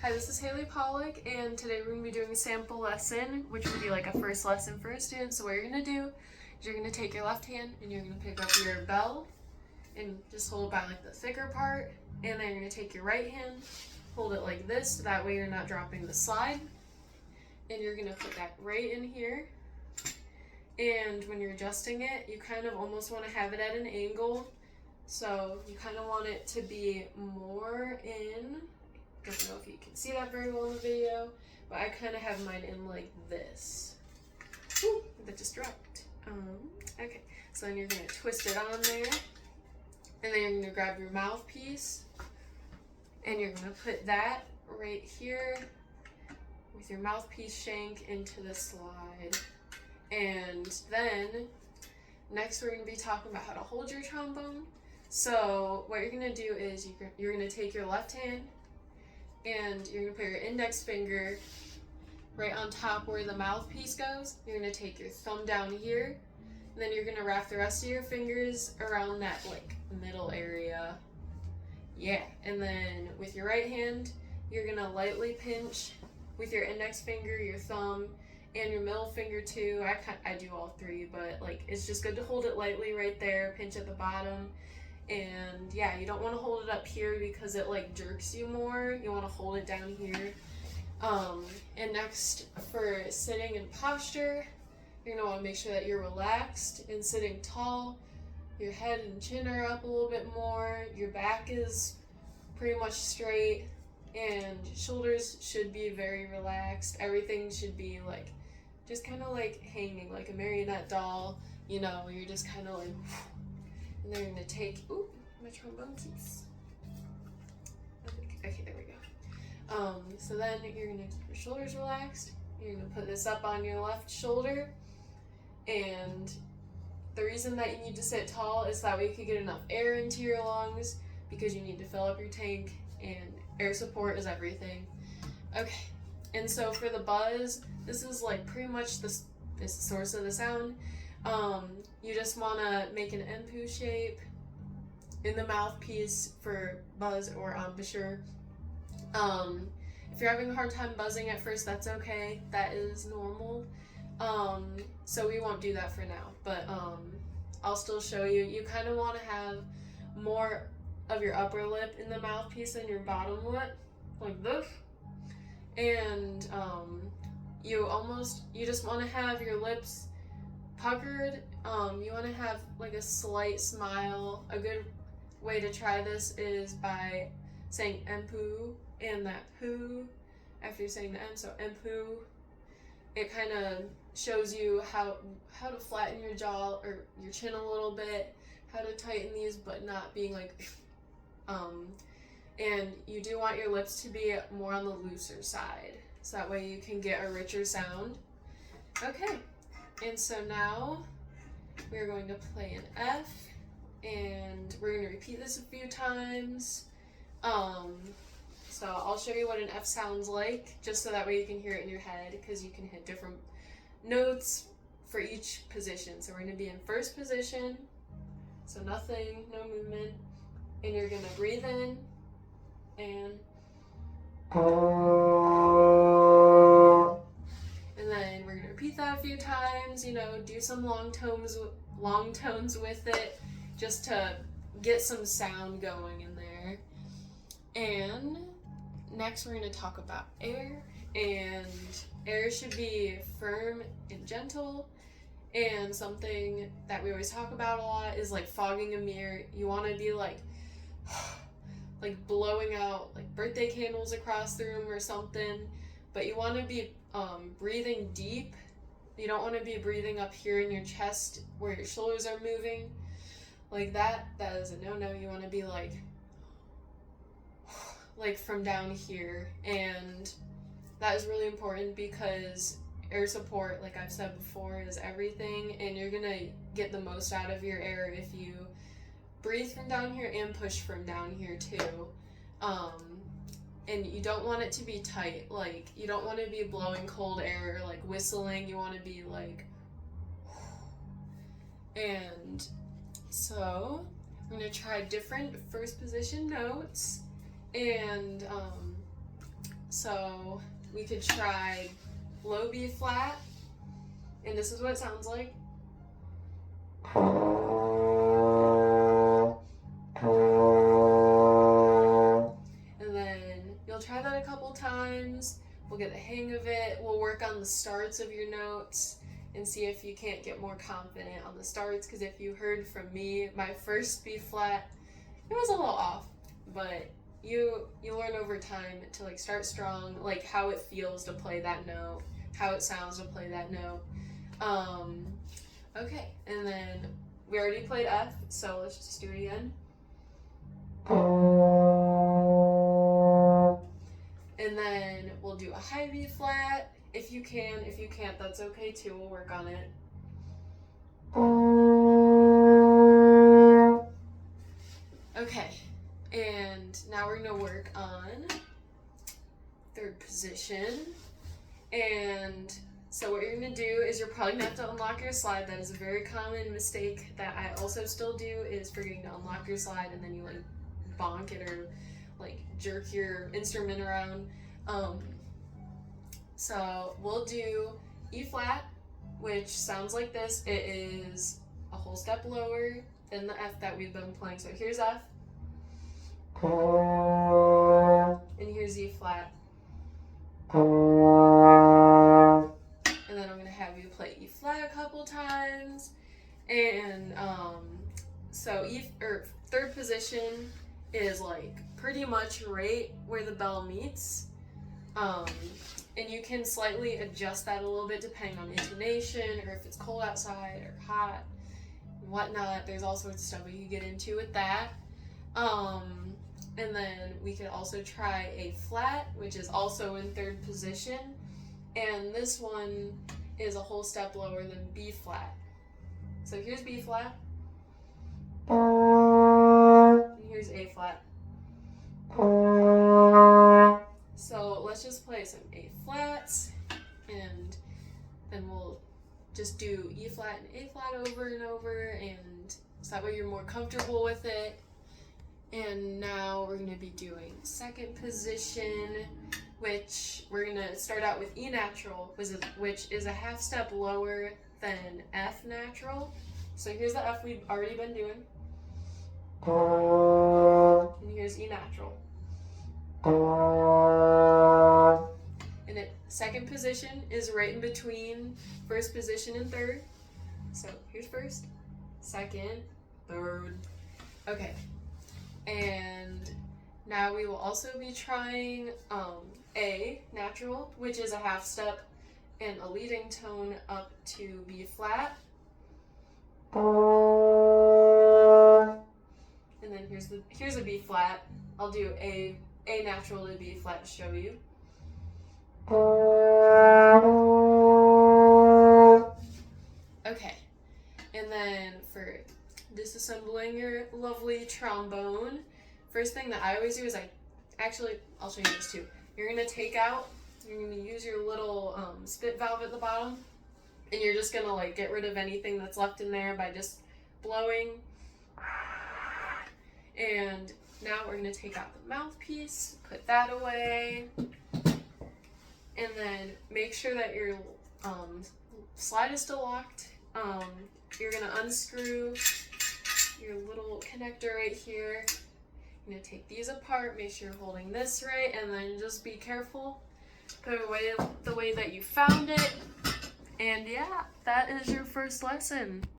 Hi, this is Haley Pollock, and today we're going to be doing a sample lesson, which would be like a first lesson for a student. So what you're going to do is you're going to take your left hand and you're going to pick up your bell and just hold it by like the thicker part, and then you're going to take your right hand, hold it like this, so that way you're not dropping the slide, and you're going to put that right in here. And when you're adjusting it, you kind of almost want to have it at an angle, so you kind of want it to be more in. I don't know if you can see that very well in the video, but I kind of have mine in like this. Ooh, that just dropped. Okay, so then you're going to twist it on there, and then you're going to grab your mouthpiece, and you're going to put that right here with your mouthpiece shank into the slide. And then next we're going to be talking about how to hold your trombone. So what you're going to do is you're going to take your left hand, and you're going to put your index finger right on top where the mouthpiece goes. You're going to take your thumb down here, and then you're going to wrap the rest of your fingers around that like middle area. Yeah, and then with your right hand, you're going to lightly pinch with your index finger, your thumb, and your middle finger too. I do all three, but like it's just good to hold it lightly right there, pinch at the bottom. And yeah, you don't want to hold it up here because it like jerks you more. You want to hold it down here. And next, for sitting and posture, you're going to want to make sure that you're relaxed and sitting tall. Your head and chin are up a little bit more. Your back is pretty much straight, and shoulders should be very relaxed. Everything should be like just kind of like hanging like a marionette doll, you know. You're just kind of like, and then you're going to take, ooh, my trombone keys. Okay, there we go. So then you're going to keep your shoulders relaxed. You're going to put this up on your left shoulder. And the reason that you need to sit tall is that way you can get enough air into your lungs, because you need to fill up your tank, and air support is everything. Okay, and so for the buzz, this is like pretty much the source of the sound. You just want to make an empu shape in the mouthpiece for buzz or embouchure. If you're having a hard time buzzing at first, that's okay. That is normal. So we won't do that for now, but I'll still show you. You kind of want to have more of your upper lip in the mouthpiece than your bottom lip, like this. And you just want to have your lips puckered. You want to have like a slight smile. A good way to try this is by saying empu and that poo after you're saying the M. So empu. It kind of shows you how to flatten your jaw or your chin a little bit, how to tighten these but not being like and you do want your lips to be more on the looser side, so that way you can get a richer sound. Okay, and so now we're going to play an F, and we're going to repeat this a few times. So I'll show you what an F sounds like, just so that way you can hear it in your head, because you can hit different notes for each position. So we're going to be in first position, so nothing, no movement, and you're going to breathe in, and then we're going to repeat that a few times, you know, do some long tones with it, just to get some sound going in there. And next we're going to talk about air, and air should be firm and gentle. And something that we always talk about a lot is like fogging a mirror. You want to be like blowing out like birthday candles across the room or something, but you want to be breathing deep. You don't want to be breathing up here in your chest where your shoulders are moving like that. That is a no-no. You want to be like from down here, and that is really important because air support, like I've said before, is everything, and you're gonna get the most out of your air if you breathe from down here and push from down here too. And you don't want it to be tight. Like, you don't want to be blowing cold air or like whistling. You want to be like, and so I'm gonna try different first position notes. And So we could try low B flat, and this is what it sounds like. And then you'll try that a couple times. We'll get the hang of it. We'll work on the starts of your notes and see if you can't get more confident on the starts, because if you heard from me, my first B flat, it was a little off, but you learn over time to like start strong, like how it feels to play that note, how it sounds to play that note. Okay, and then we already played F, so let's just do it again. And then we'll do a high B flat if you can. If you can't, that's okay too. We'll work on it. Okay, and now we're gonna work on third position. And so what you're gonna do is you're probably gonna have to unlock your slide. That is a very common mistake that I also still do, is forgetting to unlock your slide and then you like bonk it or like jerk your instrument around. So we'll do E flat, which sounds like this. It is a whole step lower than the F that we've been playing. So here's F, and here's E flat. And then I'm gonna have you play E flat a couple times. And so third position is like pretty much right where the bell meets. And you can slightly adjust that a little bit depending on intonation or if it's cold outside or hot and whatnot. There's all sorts of stuff we could get into with that. And then we could also try A flat, which is also in third position. And this one is a whole step lower than B flat. So here's B flat. And here's A flat. So let's just play some A flats, and then we'll just do E flat and A flat over and over, and so that way you're more comfortable with it. And now we're going to be doing second position, which we're going to start out with E natural, which is a half step lower than F natural. So here's the F we've already been doing. And here's E natural. And second position is right in between first position and third. So here's first, second, third. Okay. And now we will also be trying A natural, which is a half step and a leading tone up to B flat. And then here's a B flat. I'll do A natural to B flat to show you. Okay, and then for disassembling your lovely trombone, first thing that I always do is I'll show you this too. You're gonna you're gonna use your little spit valve at the bottom, and you're just gonna like get rid of anything that's left in there by just blowing. And now we're gonna take out the mouthpiece, put that away, and then make sure that your slide is still locked. You're gonna unscrew your little connector right here. You're gonna take these apart, make sure you're holding this right, and then just be careful. Put it away the way that you found it. And yeah, that is your first lesson.